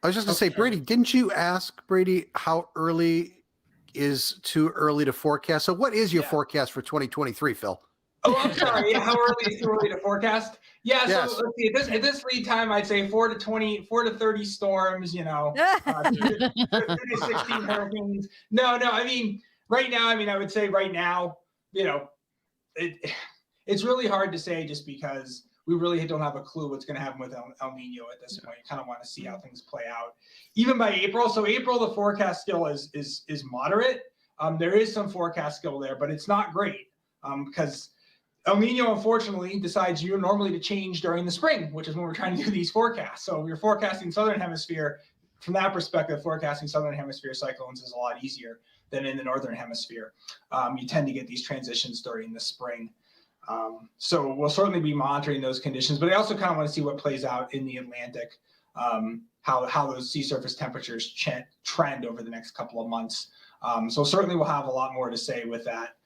was just going to say, Brady, didn't you ask, Brady, how early is too early to forecast? So what is your forecast for 2023, Phil? Oh, I'm sorry. Yeah, how early is too early to forecast? Yeah, Yes. So let's see. At this lead time, I'd say 4 to 30 storms, 2 to 16 hurricanes. No, I mean, right now, I would say right now, it's really hard to say just because we really don't have a clue what's going to happen with El Nino at this point. You kind of want to see how things play out. Even by April, so April, the forecast skill is moderate. There is some forecast skill there, but it's not great because El Nino, unfortunately, decides normally to change during the spring, which is when we're trying to do these forecasts. So we're forecasting Southern Hemisphere. From that perspective, forecasting Southern Hemisphere cyclones is a lot easier than in the Northern Hemisphere. You tend to get these transitions during the spring. So we'll certainly be monitoring those conditions, but I also kind of want to see what plays out in the Atlantic, how those sea surface temperatures trend over the next couple of months. So certainly we'll have a lot more to say with that.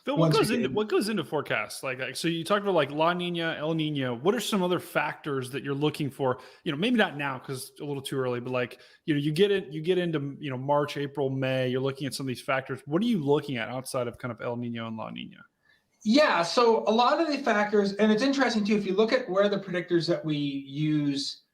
Phil, what goes into forecasts? So you talked about like La Nina, El Nino. What are some other factors that you're looking for? Maybe not now because it's a little too early, but you get into March, April, May. You're looking at some of these factors. What are you looking at outside of kind of El Nino and La Nina? Yeah, so a lot of the factors, and it's interesting too, if you look at where the predictors that we use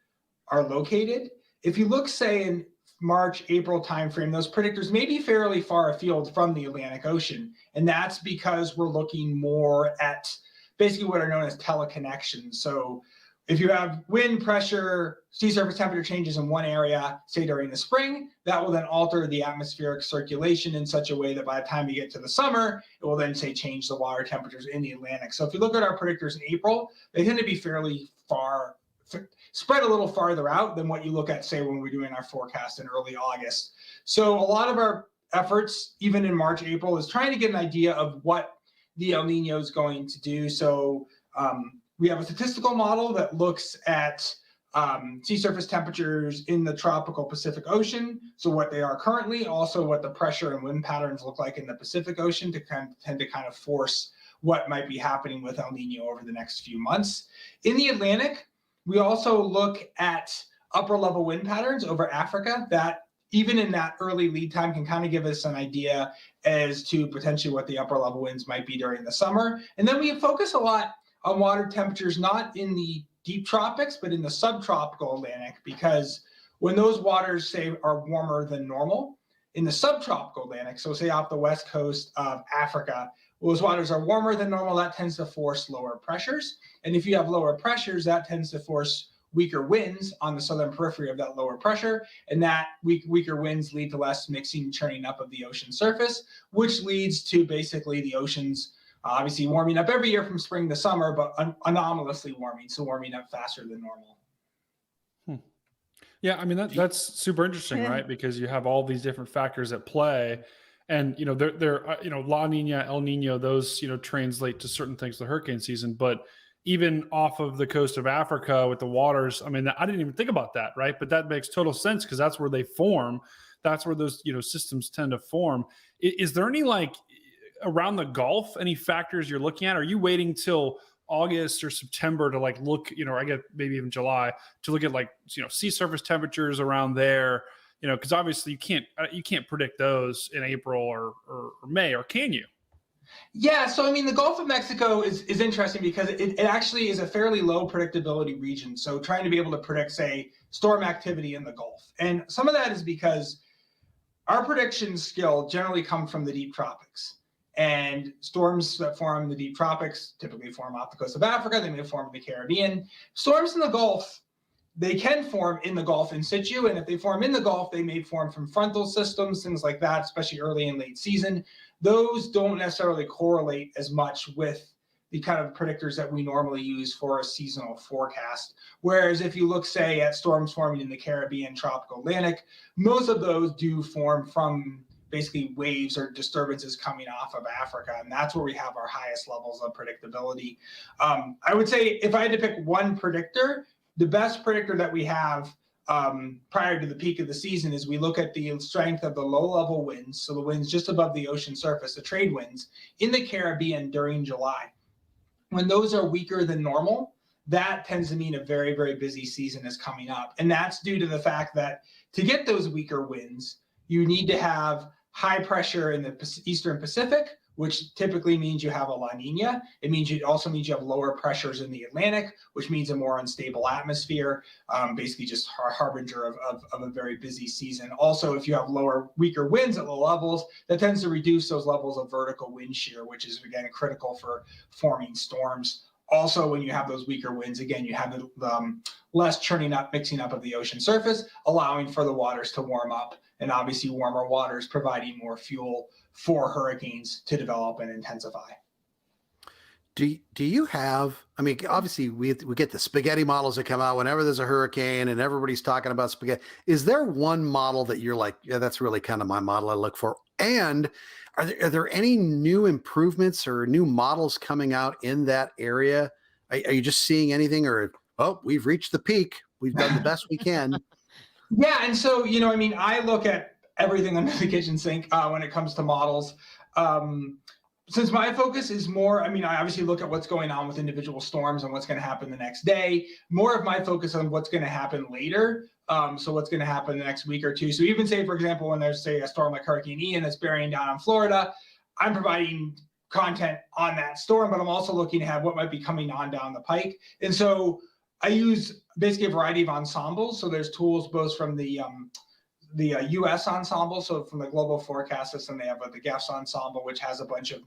are located, if you look, say, in March, April timeframe, those predictors may be fairly far afield from the Atlantic Ocean. And that's because we're looking more at basically what are known as teleconnections. So if you have wind, pressure, sea surface temperature changes in one area, say during the spring, that will then alter the atmospheric circulation in such a way that by the time you get to the summer, it will then, say, change the water temperatures in the Atlantic. So if you look at our predictors in April, they tend to be fairly spread a little farther out than what you look at, say, when we're doing our forecast in early August. So a lot of our efforts, even in March, April, is trying to get an idea of what the El Nino is going to do. So we have a statistical model that looks at sea surface temperatures in the tropical Pacific Ocean, so what they are currently, also what the pressure and wind patterns look like in the Pacific Ocean to tend to kind of force what might be happening with El Nino over the next few months. In the Atlantic, we also look at upper level wind patterns over Africa that even in that early lead time can kind of give us an idea as to potentially what the upper level winds might be during the summer. And then we focus a lot on water temperatures, not in the deep tropics, but in the subtropical Atlantic, because when those waters, say, are warmer than normal, in the subtropical Atlantic, so say off the west coast of Africa, those waters are warmer than normal, that tends to force lower pressures. And if you have lower pressures, that tends to force weaker winds on the southern periphery of that lower pressure. And that weaker winds lead to less mixing and churning up of the ocean surface, which leads to basically the oceans obviously warming up every year from spring to summer, but anomalously warming, so warming up faster than normal. Yeah, I mean that's super interesting, right? Because you have all these different factors at play, and they're La Nina, El Nino, those translate to certain things the hurricane season. But even off of the coast of Africa with the waters, I mean, I didn't even think about that, right? But that makes total sense because that's where they form. That's where those systems tend to form. Is there any around the Gulf any factors you're looking at? Are you waiting till August or September to look, I get maybe even July to look at sea surface temperatures around there, because obviously you can't predict those in April or May, or can you? Yeah, so I mean, the Gulf of Mexico is interesting because it actually is a fairly low predictability region. So trying to be able to predict, say, storm activity in the Gulf. And some of that is because our prediction skill generally come from the deep tropics. And storms that form in the deep tropics typically form off the coast of Africa. They may form in the Caribbean. Storms in the Gulf, they can form in the Gulf in situ. And if they form in the Gulf, they may form from frontal systems, things like that, especially early and late season. Those don't necessarily correlate as much with the kind of predictors that we normally use for a seasonal forecast. Whereas if you look, say, at storms forming in the Caribbean, tropical Atlantic, most of those do form from basically waves or disturbances coming off of Africa. And that's where we have our highest levels of predictability. I would say if I had to pick one predictor, the best predictor that we have prior to the peak of the season is we look at the strength of the low-level winds, so the winds just above the ocean surface, the trade winds, in the Caribbean during July. When those are weaker than normal, that tends to mean a very, very busy season is coming up. And that's due to the fact that to get those weaker winds, you need to have high pressure in the Eastern Pacific, which typically means you have a La Nina. It also means you have lower pressures in the Atlantic, which means a more unstable atmosphere, basically just a harbinger of a very busy season. Also, if you have weaker winds at low levels, that tends to reduce those levels of vertical wind shear, which is, again, critical for forming storms. Also, when you have those weaker winds, again, you have the less churning up, mixing up of the ocean surface, allowing for the waters to warm up. And obviously warmer waters providing more fuel for hurricanes to develop and intensify. Do you have, I mean, obviously we get the spaghetti models that come out whenever there's a hurricane and everybody's talking about spaghetti. Is there one model that you're like, yeah, that's really kind of my model I look for? And are there any new improvements or new models coming out in that area? Are you just seeing anything, or, oh, we've reached the peak, we've done the best we can? Yeah, and so, I mean, I look at everything under the kitchen sink when it comes to models. Since my focus is more, I mean, I obviously look at what's going on with individual storms and what's going to happen the next day. More of my focus on what's going to happen later. So what's going to happen the next week or two. So even say, for example, when there's, say, a storm like Hurricane Ian that's bearing down on Florida, I'm providing content on that storm, but I'm also looking at what might be coming on down the pike. And so I use basically a variety of ensembles. So there's tools both from the U.S. ensemble, so from the Global Forecast System, they have the GEFS ensemble, which has a bunch of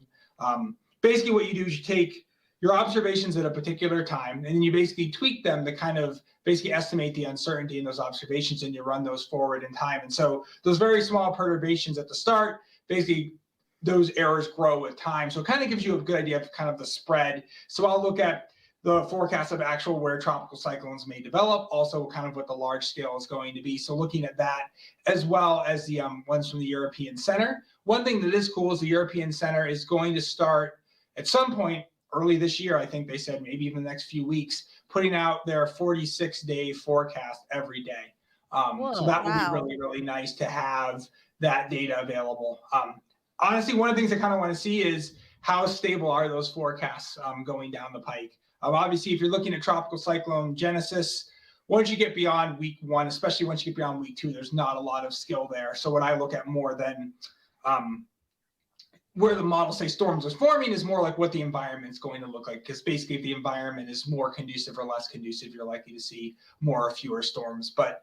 basically what you do is you take your observations at a particular time, and then you basically tweak them to kind of basically estimate the uncertainty in those observations, and you run those forward in time. And so those very small perturbations at the start, basically those errors grow with time. So it kind of gives you a good idea of kind of the spread. So I'll look at the forecast of actual where tropical cyclones may develop, also kind of what the large scale is going to be. So looking at that, as well as the ones from the European Center. One thing that is cool is the European Center is going to start at some point early this year, I think they said maybe even the next few weeks, putting out their 46-day forecast every day. So that would be really, really nice to have that data available. Honestly, one of the things I kind of want to see is how stable are those forecasts going down the pike. Obviously, if you're looking at tropical cyclone genesis, once you get beyond week 1, especially once you get beyond week 2, there's not a lot of skill there. So what I look at more than where the models say storms are forming is more like what the environment is going to look like. Because basically, if the environment is more conducive or less conducive, you're likely to see more or fewer storms. But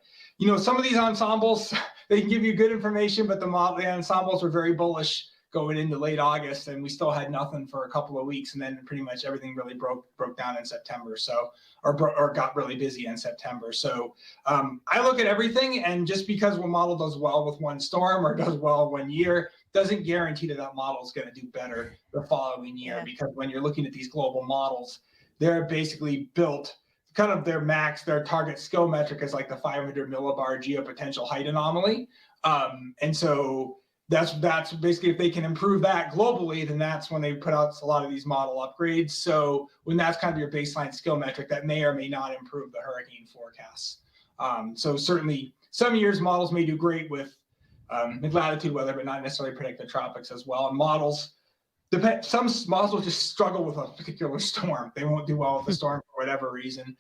some of these ensembles, they can give you good information, but the ensembles were very bullish going into late August, and we still had nothing for a couple of weeks, and then pretty much everything really broke down in September. So, or got really busy in September. So I look at everything, and just because one model does well with one storm or does well 1 year doesn't guarantee that model is going to do better the following year. Yeah. Because when you're looking at these global models, they're basically built kind of their target skill metric is like the 500 millibar geopotential height anomaly. And so that's basically, if they can improve that globally, then that's when they put out a lot of these model upgrades. So when that's kind of your baseline skill metric, that may or may not improve the hurricane forecasts. So certainly some years models may do great with mid-latitude weather, but not necessarily predict the tropics as well. And some models will just struggle with a particular storm. They won't do well with the storm for whatever reason,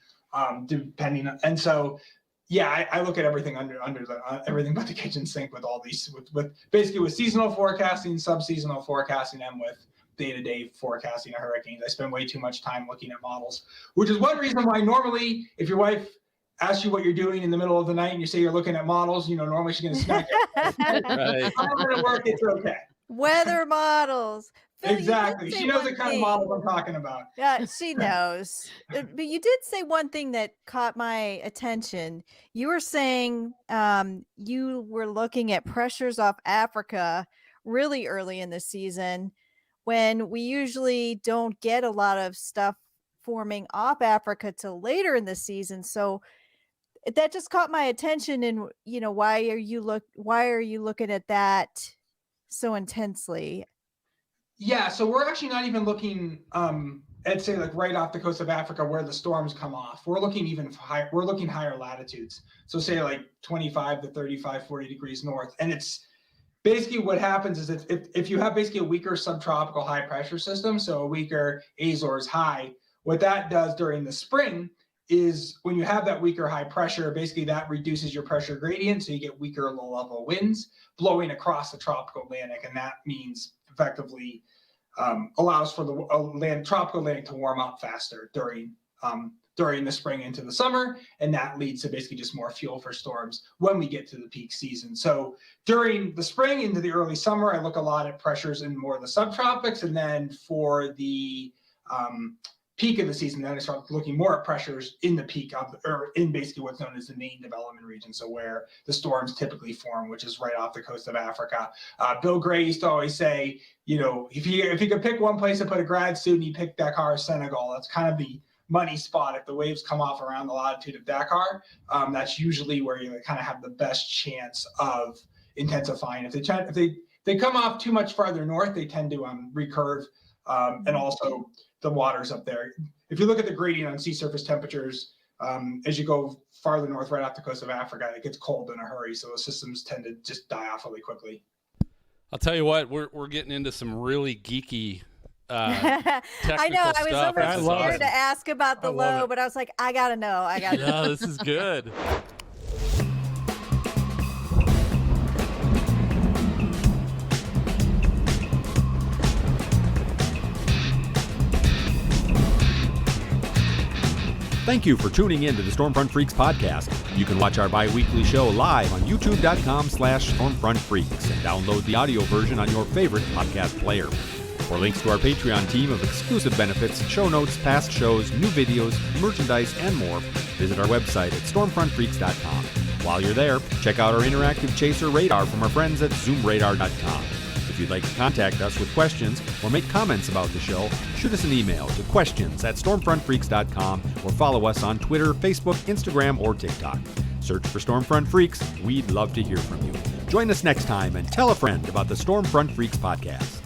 depending on, and so yeah, I look at everything under the everything but the kitchen sink with all these, with basically with seasonal forecasting, sub-seasonal forecasting, and with day-to-day forecasting of hurricanes. I spend way too much time looking at models, which is one reason why normally if your wife asks you what you're doing in the middle of the night and you say you're looking at models, normally she's going to smack you. Right. I'm going to work, it's okay. Weather models. Phil, Exactly. She knows the kind of model I'm talking about. Yeah, she knows. But you did say one thing that caught my attention. You were saying you were looking at pressures off Africa really early in the season when we usually don't get a lot of stuff forming off Africa till later in the season. So that just caught my attention. And why are you looking at that so intensely? Yeah, so we're actually not even looking at, say, like right off the coast of Africa where the storms come off. We're looking even higher. We're looking higher latitudes. So say like 25 to 35, 40 degrees north. And it's basically what happens is if you have basically a weaker subtropical high pressure system, so a weaker Azores high, what that does during the spring is when you have that weaker high pressure, basically that reduces your pressure gradient. So you get weaker low level winds blowing across the tropical Atlantic. And that means effectively allows for the tropical Atlantic to warm up faster during the spring into the summer, and that leads to basically just more fuel for storms when we get to the peak season. So during the spring into the early summer, I look a lot at pressures in more of the subtropics, and then for the peak of the season, then I start looking more at pressures in the peak or in basically what's known as the main development region, so where the storms typically form, which is right off the coast of Africa. Bill Gray used to always say, if you could pick one place to put a grad student, he picked Dakar, Senegal. That's kind of the money spot. If the waves come off around the latitude of Dakar, that's usually where you kind of have the best chance of intensifying. If they come off too much farther north, they tend to recurve, and also the waters up there. If you look at the gradient on sea surface temperatures, as you go farther north, right off the coast of Africa, it gets cold in a hurry. So the systems tend to just die off really quickly. I'll tell you what, we're getting into some really geeky I know. I was stuff. almost scared to ask about the low, but I was like, I gotta know. Yeah, this is good. Thank you for tuning in to the Stormfront Freaks podcast. You can watch our bi-weekly show live on youtube.com/stormfrontfreaks and download the audio version on your favorite podcast player. For links to our Patreon team of exclusive benefits, show notes, past shows, new videos, merchandise, and more, visit our website at stormfrontfreaks.com. While you're there, check out our interactive chaser radar from our friends at zoomradar.com. If you'd like to contact us with questions or make comments about the show, shoot us an email to questions@stormfrontfreaks.com or follow us on Twitter, Facebook, Instagram, or TikTok. Search for Stormfront Freaks. We'd love to hear from you. Join us next time and tell a friend about the Stormfront Freaks podcast.